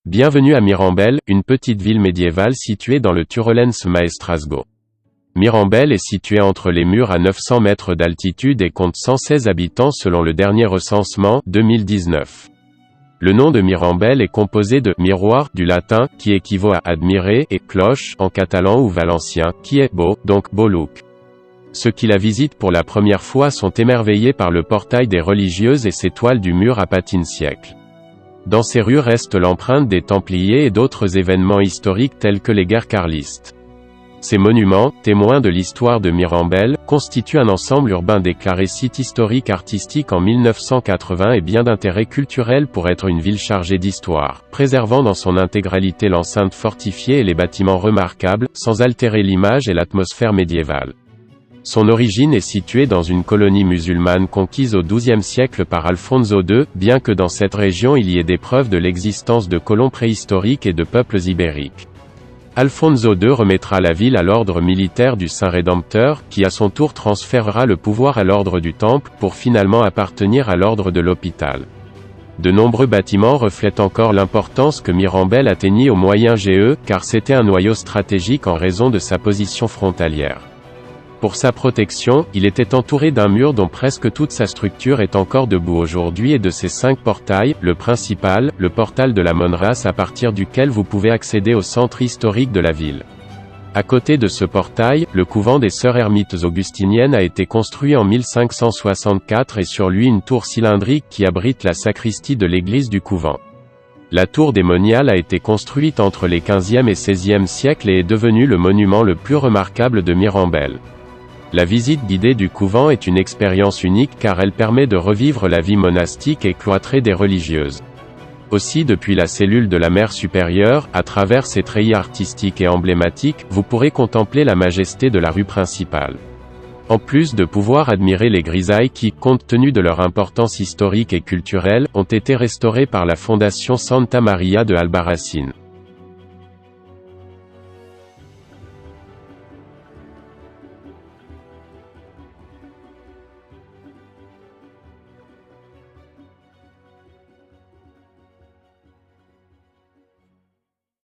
Bienvenue à Mirambel, une petite ville médiévale située dans le Turolense Maestrazgo. Mirambel est située entre les murs à 900 mètres d'altitude et compte 116 habitants selon le dernier recensement, 2019. Le nom de Mirambel est composé de « miroir » du latin, qui équivaut à « admirer » et « cloche » en catalan ou valencien, qui est « beau », donc « beau look ». Ceux qui la visitent pour la première fois sont émerveillés par le portail des religieuses et ses toiles du mur à patine siècle. Dans ces rues reste l'empreinte des Templiers et d'autres événements historiques tels que les guerres carlistes. Ces monuments, témoins de l'histoire de Mirambel, constituent un ensemble urbain déclaré site historique artistique en 1980 et bien d'intérêt culturel pour être une ville chargée d'histoire, préservant dans son intégralité l'enceinte fortifiée et les bâtiments remarquables, sans altérer l'image et l'atmosphère médiévale. Son origine est située dans une colonie musulmane conquise au XIIe siècle par Alfonso II, bien que dans cette région il y ait des preuves de l'existence de colons préhistoriques et de peuples ibériques. Alfonso II remettra la ville à l'ordre militaire du Saint-Rédempteur, qui à son tour transférera le pouvoir à l'ordre du Temple, pour finalement appartenir à l'ordre de l'Hôpital. De nombreux bâtiments reflètent encore l'importance que Mirambel atteignit au Moyen GE, car c'était un noyau stratégique en raison de sa position frontalière. Pour sa protection, il était entouré d'un mur dont presque toute sa structure est encore debout aujourd'hui et de ses 5 portails, le principal, le portal de la Monras à partir duquel vous pouvez accéder au centre historique de la ville. À côté de ce portail, le couvent des Sœurs Ermites Augustiniennes a été construit en 1564 et sur lui une tour cylindrique qui abrite la sacristie de l'église du couvent. La tour des Moniales a été construite entre les 15e et 16e siècles et est devenue le monument le plus remarquable de Mirambel. La visite guidée du couvent est une expérience unique car elle permet de revivre la vie monastique et cloîtrée des religieuses. Aussi depuis la cellule de la mer supérieure, à travers ses treillis artistiques et emblématiques, vous pourrez contempler la majesté de la rue principale. En plus de pouvoir admirer les grisailles qui, compte tenu de leur importance historique et culturelle, ont été restaurées par la Fondation Santa Maria de Albarracín.